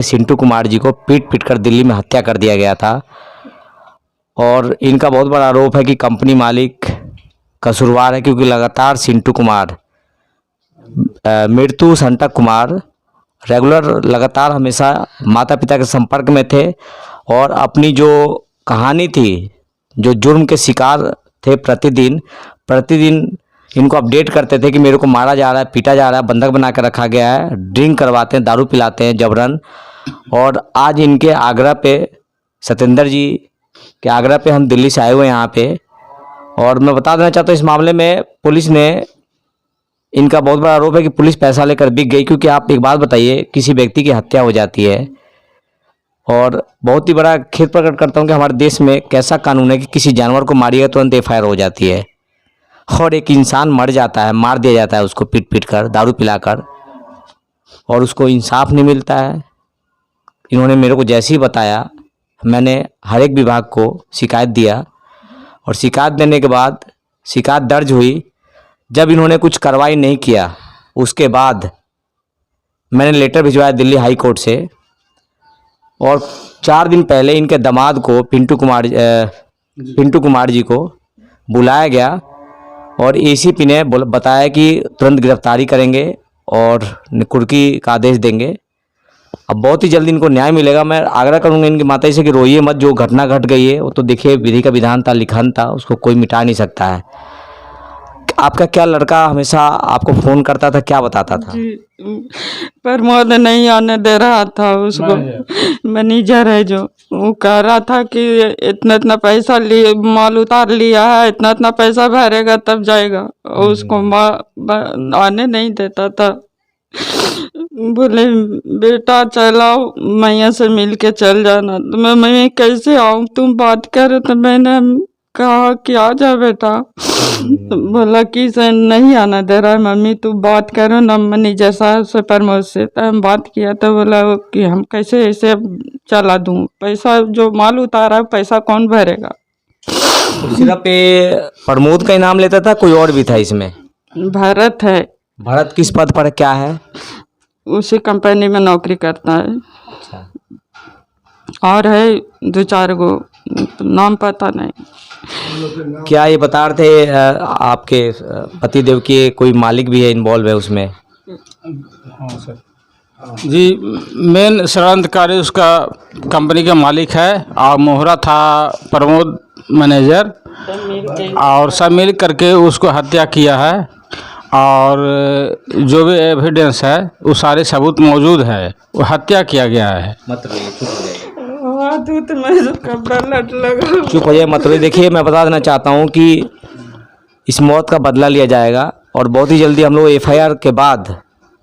सिंटू कुमार जी को पीट पीट कर दिल्ली में हत्या कर दिया गया था। और इनका बहुत बड़ा आरोप है कि कंपनी मालिक कसूरवार है, क्योंकि लगातार सिंटू कुमार, मृत्यु संटक कुमार रेगुलर लगातार हमेशा माता पिता के संपर्क में थे और अपनी जो कहानी थी, जो जुर्म के शिकार थे, प्रतिदिन इनको अपडेट करते थे कि मेरे को मारा जा रहा है, पीटा जा रहा है, बंधक बना कर रखा गया है, ड्रिंक करवाते हैं, दारू पिलाते हैं जबरन। और आज इनके आग्रह पे, सत्येंद्र जी के आग्रह पे हम दिल्ली से आए हुए हैं यहाँ पे। और मैं बता देना चाहता हूँ, इस मामले में पुलिस ने, इनका बहुत बड़ा आरोप है कि पुलिस पैसा लेकर बिक गई। क्योंकि आप एक बात बताइए, किसी व्यक्ति की हत्या हो जाती है और बहुत ही बड़ा खेद प्रकट करता हूँ कि हमारे देश में कैसा कानून है कि किसी जानवर को मारिएगा तुरंत एफआईआर हो जाती है, और एक इंसान मर जाता है, मार दिया जाता है उसको पीट पीट कर, दारू पिलाकर, और उसको इंसाफ नहीं मिलता है। इन्होंने मेरे को जैसे ही बताया, मैंने हर एक विभाग को शिकायत दिया और शिकायत देने के बाद शिकायत दर्ज हुई। जब इन्होंने कुछ कार्रवाई नहीं किया, उसके बाद मैंने लेटर भिजवाया दिल्ली हाई कोर्ट से। और 4 दिन पहले इनके दामाद को पिंटू कुमार जी को बुलाया गया और एसीपी ने बताया कि तुरंत गिरफ्तारी करेंगे और कुर्की का आदेश देंगे। अब बहुत ही जल्द इनको न्याय मिलेगा। मैं आग्रह करूंगा इनकी माता से कि रोइए मत, जो घटना घट गई है वो तो देखिए विधि का विधान था, लिखन था, उसको कोई मिटा नहीं सकता है। आपका क्या लड़का हमेशा आपको फ़ोन करता था, क्या बताता था? प्रमोद नहीं आने दे रहा था उसको, मैनेजर है जो, वो कह रहा था कि इतना इतना पैसा लिए, माल उतार लिया है, इतना इतना पैसा भरेगा तब जाएगा। उसको आने नहीं देता था। बोले बेटा चलाओ, मैया से मिल के चल जाना। तो मैं कैसे आऊँ, तुम बात करो। तो मैंने कहा कि आ जा बेटा। बोला कि से नहीं आना दे रहा है मम्मी, तू बात करो ना मैनेजर साहब से, प्रमोद से। तो हम बात किया तो बोला कि हम कैसे ऐसे चला दूँ, पैसा जो माल उतारा है पैसा कौन भरेगा। तो सिर्फ पे प्रमोद का ही नाम लेता था, कोई और भी था इसमें? भरत है। भरत किस पद पर, क्या है? उसी कंपनी में नौकरी करता है। अच्छा। और है 2-4 गो, नाम पता नहीं। क्या ये बता रहे थे आपके पतिदेव के कोई मालिक भी है, इन्वॉल्व है उसमें? हाँ सर जी, मेन षड्यंत्रकारी उसका कंपनी का मालिक है और मोहरा था प्रमोद मैनेजर, और सब मिल करके उसको हत्या किया है। और जो भी एविडेंस है वो सारे सबूत मौजूद है, वो हत्या किया गया है। चुप हो जाइए, मतलब देखिए मैं बता देना चाहता हूँ कि इस मौत का बदला लिया जाएगा और बहुत ही जल्दी हम लोग एफआईआर के बाद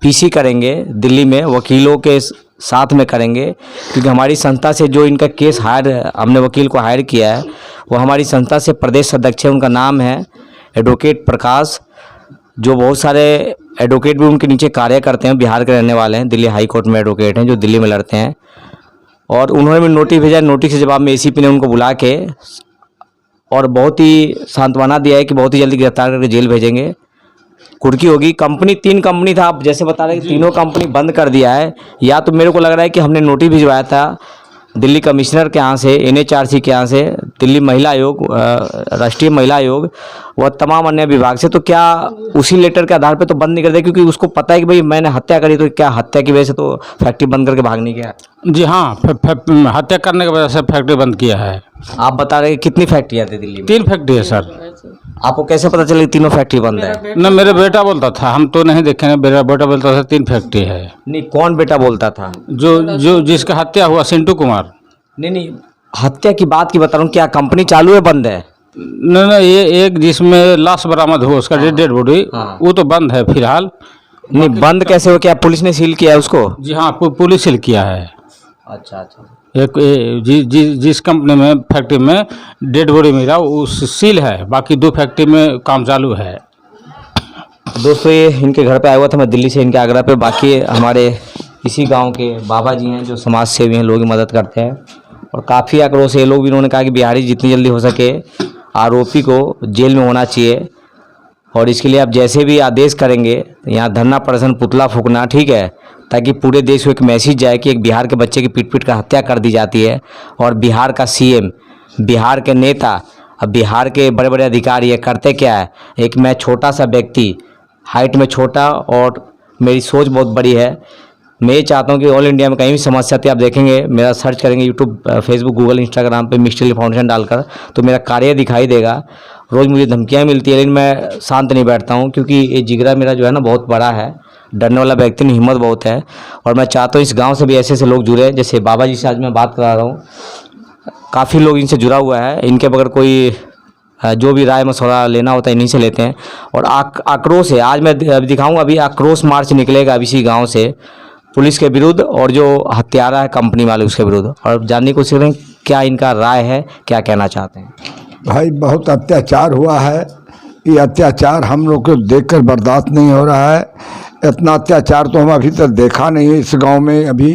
पीसी करेंगे दिल्ली में, वकीलों के साथ में करेंगे। क्योंकि हमारी संस्था से जो इनका केस हमने वकील को हायर किया है, वो हमारी संस्था से प्रदेश अध्यक्ष है, उनका नाम है एडवोकेट प्रकाश, जो बहुत सारे एडवोकेट भी उनके नीचे कार्य करते हैं, बिहार के रहने वाले हैं, दिल्ली हाई कोर्ट में एडवोकेट हैं जो दिल्ली में लड़ते हैं। और उन्होंने भी नोटिस भेजा, नोटिस के जवाब में एसीपी ने उनको बुला के और बहुत ही सांत्वना दिया है कि बहुत ही जल्दी गिरफ्तार करके जेल भेजेंगे, कुर्की होगी। कंपनी 3 कंपनी था, आप जैसे बता रहे हैं कि तीनों कंपनी बंद कर दिया है। या तो मेरे को लग रहा है कि हमने नोटिस भिजवाया था दिल्ली कमिश्नर के यहाँ से, NHRC के यहाँ से, दिल्ली महिला आयोग, राष्ट्रीय महिला आयोग व तमाम अन्य विभाग से। तो क्या उसी लेटर के आधार पे तो बंद नहीं कर दिया, क्योंकि उसको पता है कि भाई मैंने हत्या करी, तो क्या हत्या की वजह से तो फैक्ट्री बंद करके भाग नहीं गया? जी हाँ, हत्या करने की वजह से फैक्ट्री बंद किया है। आप बता रहे हैं कितनी फैक्ट्रियाँ थी दिल्ली में? 3 फैक्ट्री है सर। आपको कैसे पता चला कि तीनों फैक्ट्री बंद है? न मेरा बेटा बोलता था, हम तो नहीं देखे, मेरा बेटा बोलता था 3 फैक्ट्री है। नहीं, कौन बेटा बोलता था? जो जिसका हत्या हुआ, सिंटू कुमार। नहीं, हत्या की बात की बता रहा हूँ, क्या कंपनी चालू है, बंद है? नहीं, ये एक जिसमें लाश बरामद हुआ उसका डेड बॉडी, वो तो बंद है फिलहाल। नहीं, बंद कैसे हो? क्या पुलिस ने सील किया है उसको? जी हाँ, पुलिस सील किया है। अच्छा। एक जिस कंपनी में फैक्ट्री में डेड बॉडी मिला वो सील है, बाकी 2 फैक्ट्री में काम चालू है। दोस्तों, ये इनके घर पे आया हुआ था मैं दिल्ली से, इनके आगरा पे। बाकी हमारे इसी गांव के बाबा जी हैं जो समाज सेवी हैं, लोगों की मदद करते हैं और काफ़ी आक्रोश है। लोग भी, इन्होंने कहा कि बिहारी जितनी जल्दी हो सके आरोपी को जेल में होना चाहिए और इसके लिए आप जैसे भी आदेश करेंगे यहाँ धरना प्रदर्शन पुतला फूकना, ठीक है, ताकि पूरे देश को एक मैसेज जाए कि एक बिहार के बच्चे की पीट पीट कर हत्या कर दी जाती है और बिहार का सीएम, बिहार के नेता, अब बिहार के बड़े बड़े अधिकारी ये करते क्या है। एक मैं छोटा सा व्यक्ति, हाइट में छोटा और मेरी सोच बहुत बड़ी है। मैं ये चाहता हूँ कि ऑल इंडिया में कहीं भी समस्या थी, आप देखेंगे मेरा सर्च करेंगे यूट्यूब, फेसबुक, गूगल, इंस्टाग्राम पे मिस्टर अली फाउंडेशन डालकर, तो मेरा कार्य दिखाई देगा। रोज़ मुझे धमकियाँ मिलती है लेकिन मैं शांत नहीं बैठता हूँ, क्योंकि ये जिगरा मेरा जो है ना बहुत बड़ा है, डरने वाला व्यक्ति नहीं, हिम्मत बहुत है। और मैं चाहता हूँ इस गाँव से भी ऐसे ऐसे लोग जुड़े, जैसे बाबा जी से आज मैं बात करा रहा हूँ, काफ़ी लोग इनसे जुड़ा हुआ है। इनके बगैर कोई जो भी राय मशवरा लेना होता है इन्हीं से लेते हैं। और आक्रोश है, आज मैं दिखाऊंगा, अभी आक्रोश मार्च निकलेगा अब इसी गांव से पुलिस के विरुद्ध और जो हत्यारा है कंपनी वाले उसके विरुद्ध। और जानने को सीख रहे हैं क्या इनका राय है, क्या कहना चाहते हैं। भाई बहुत अत्याचार हुआ है, ये अत्याचार हम लोग को देखकर बर्दाश्त नहीं हो रहा है। इतना अत्याचार तो हम अभी तक देखा नहीं है इस गांव में। अभी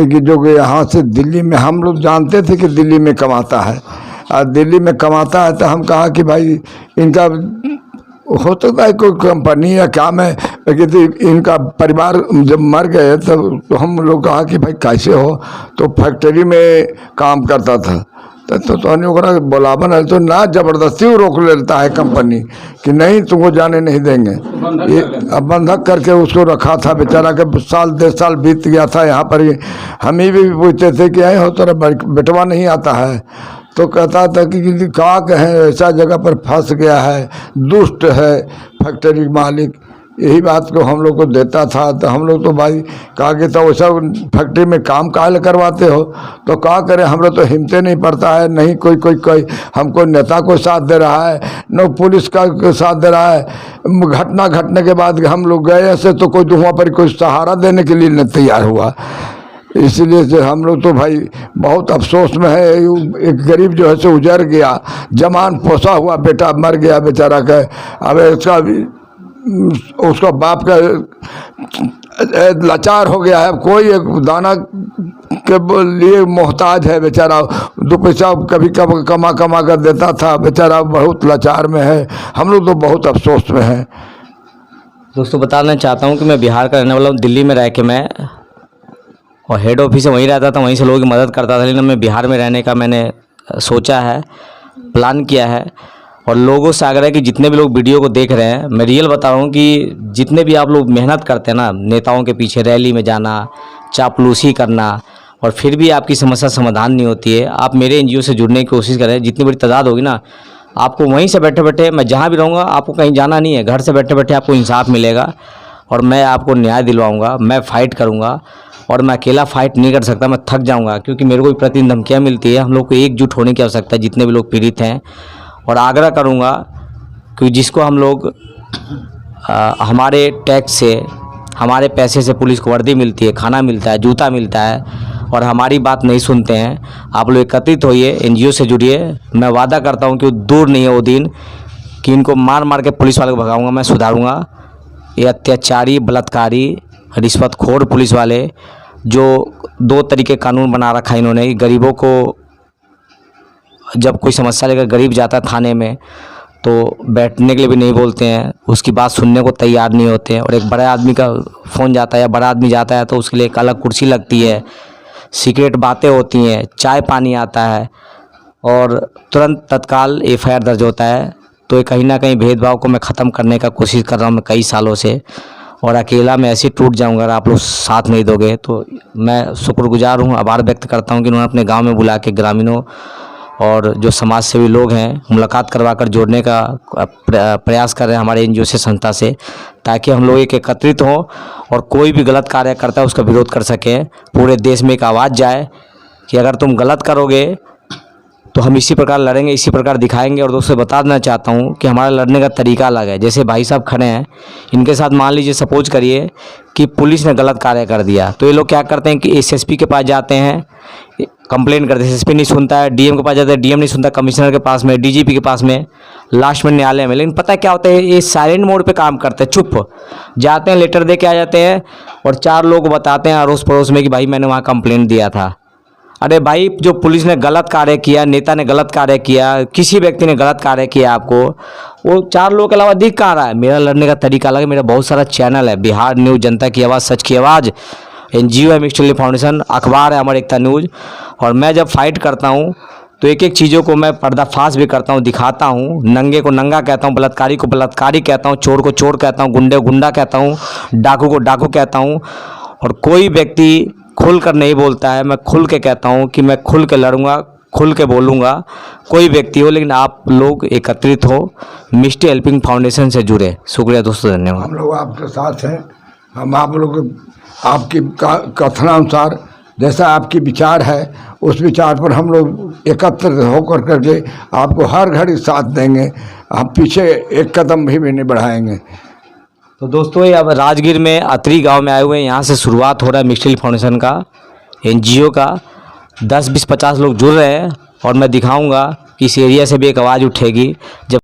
कि जो यहाँ से दिल्ली में, हम लोग जानते थे कि दिल्ली में कमाता है, और दिल्ली में कमाता है तो हम कहा कि भाई इनका हो सकता है कोई कंपनी या क्या में, लेकिन इनका परिवार जब मर गए तो हम लोग कहा कि भाई कैसे हो, तो फैक्ट्री में काम करता था तो बोलावन है तो ना जबरदस्ती वो रोक लेता है कंपनी कि नहीं तुमको जाने नहीं देंगे। ये अब बंधक करके उसको रखा था बेचारा के, साल 1.5 साल बीत गया था। यहाँ पर हम ही भी पूछते थे कि आए हो तेरा बेटवा नहीं आता है, तो कहता था कि क्या कहें ऐसा जगह पर फंस गया है, दुष्ट है फैक्ट्री मालिक, यही बात को हम लोग को देता था। तो हम लोग तो भाई कहा कि तो वैसा फैक्ट्री में काम काहे करवाते हो, तो क्या करें, हम लोग तो हिम्मत नहीं पड़ता है, नहीं कोई हमको नेता को साथ दे रहा है, न पुलिस का साथ दे रहा है। घटना घटने के बाद हम लोग गए ऐसे तो कोई वहाँ पर कोई सहारा देने के लिए नहीं तैयार हुआ। इसलिए से हम लोग तो भाई बहुत अफसोस में है। एक गरीब जो है सो उजड़ गया, जवान पोसा हुआ बेटा मर गया बेचारा का। अब उसका बाप का लाचार हो गया है, कोई एक दाना के लिए मोहताज है बेचारा, 2 पैसा कभी कभी कमा कर देता था, बेचारा बहुत लाचार में है। हम लोग तो बहुत अफसोस में हैं। दोस्तों बताना चाहता हूँ कि मैं बिहार का रहने वाला हूँ, दिल्ली में रह के मैं और हेड ऑफिस वहीं रहता था, वहीं से लोगों की मदद करता था। लेकिन मैं बिहार में रहने का मैंने सोचा है, प्लान किया है। और लोगों से आग्रह है कि जितने भी लोग वीडियो को देख रहे हैं, मैं रियल बता रहा हूँ कि जितने भी आप लोग मेहनत करते हैं ना, नेताओं के पीछे रैली में जाना, चापलूसी करना, और फिर भी आपकी समस्या समाधान नहीं होती है, आप मेरे एनजीओ से जुड़ने की कोशिश करें। जितनी बड़ी तादाद होगी ना, आपको वहीं से बैठे बैठे, मैं जहाँ भी रहूँगा आपको कहीं जाना नहीं है, घर से बैठे बैठे आपको इंसाफ मिलेगा और मैं आपको न्याय दिलवाऊँगा। मैं फ़ाइट करूँगा और मैं अकेला फ़ाइट नहीं कर सकता, मैं थक जाऊँगा, क्योंकि मेरे को भी प्रतिदिन धमकियाँ मिलती है। हम लोग को एकजुट होने की आवश्यकता है, जितने भी लोग पीड़ित हैं। और आग्रह करूँगा कि जिसको हम लोग हमारे टैक्स से, हमारे पैसे से पुलिस को वर्दी मिलती है, खाना मिलता है, जूता मिलता है, और हमारी बात नहीं सुनते हैं, आप लोग एकत्रित होइए, एनजीओ से जुड़िए। मैं वादा करता हूँ कि दूर नहीं है वो दिन कि इनको मार मार के पुलिस वाले को भगाऊंगा, मैं सुधारूंगा। ये अत्याचारी, बलात्कारी, रिश्वतखोर पुलिस वाले जो 2 तरीके कानून बना रखा है इन्होंने, गरीबों को जब कोई समस्या लेकर गरीब जाता है थाने में तो बैठने के लिए भी नहीं बोलते हैं, उसकी बात सुनने को तैयार नहीं होते हैं। और एक बड़े आदमी का फ़ोन जाता है या बड़ा आदमी जाता है तो उसके लिए एक अलग कुर्सी लगती है, सीक्रेट बातें होती हैं, चाय पानी आता है और तुरंत तत्काल एफआईआर दर्ज होता है। तो ये कहीं ना कहीं भेदभाव को मैं ख़त्म करने का कोशिश कर रहा हूँ मैं कई सालों से, और अकेला मैं ऐसे टूट जाऊँगा अगर आप लोग साथ नहीं दोगे। तो मैं शुक्रगुजार हूँ, आभार व्यक्त करता हूँ कि उन्होंने अपने गाँव में बुला के ग्रामीणों और जो समाज सेवी लोग हैं मुलाकात करवा कर जोड़ने का प्रयास कर रहे हैं हमारे एनजीओ से, संस्था से, ताकि हम लोग एक एकत्रित हों और कोई भी गलत कार्य करता है उसका विरोध कर सकें। पूरे देश में एक आवाज़ जाए कि अगर तुम गलत करोगे तो हम इसी प्रकार लड़ेंगे, इसी प्रकार दिखाएंगे। और दोस्तों बता देना चाहता हूँ कि हमारा लड़ने का तरीका अलग है। जैसे भाई साहब खड़े हैं, इनके साथ मान लीजिए सपोज करिए कि पुलिस ने गलत कार्य कर दिया, तो ये लोग क्या करते हैं कि एसएसपी के पास जाते हैं, कंप्लेंट करते हैं, एसएसपी नहीं सुनता है, डीएम के पास जाते हैं, डीएम नहीं सुनता, कमिश्नर के पास में, डीजीपी के पास में, लास्ट में न्यायालय में। लेकिन पता है क्या होता है, ये साइलेंट मोड पे काम करते हैं, चुप जाते हैं, लेटर दे के आ जाते हैं और 4 लोग बताते हैं अड़ोस पड़ोस में कि भाई मैंने वहाँ कंप्लेंट दिया था। अरे भाई, जो पुलिस ने गलत कार्य किया, नेता ने गलत कार्य किया, किसी व्यक्ति ने गलत कार्य किया आपको, वो 4 लोगों के अलावा दिख कहाँ रहा है। मेरा लड़ने का तरीका अलग है। मेरा बहुत सारा चैनल है, बिहार न्यूज़, जनता की आवाज़, सच की आवाज़, NGO है मिस्टर ली फाउंडेशन, अखबार है अमर एकता न्यूज़। और मैं जब फाइट करता हूँ तो एक एक चीज़ों को मैं पर्दाफाश भी करता हूँ, दिखाता हूँ। नंगे को नंगा कहता हूँ, बलात्कारी को बलात्कारी कहता हूँ, चोर को चोर कहता हूँ, गुंडे को गुंडा कहता हूँ, डाकू को डाकू कहता हूँ। और कोई व्यक्ति खुल कर नहीं बोलता है। मैं खुल के कहता हूँ कि मैं खुल के लड़ूंगा, खुल के बोलूँगा, कोई व्यक्ति हो। लेकिन आप लोग एकत्रित हो, मिस्टी हेल्पिंग फाउंडेशन से जुड़े। शुक्रिया दोस्तों, धन्यवाद। हम लोग आपके साथ हैं। हम आप लोग आपकी कथनानुसार जैसा आपकी विचार है, उस विचार पर हम लोग एकत्रित होकर करके आपको हर घड़ी साथ देंगे। हम पीछे एक कदम भी नहीं बढ़ाएंगे। तो दोस्तों, ये अब राजगीर में अतरी गांव में आए हुए हैं। यहाँ से शुरुआत हो रहा है मिस्टी फाउंडेशन का, NGO का। 10, 20, 50 लोग जुड़ रहे हैं और मैं दिखाऊंगा कि इस एरिया से भी एक आवाज़ उठेगी जब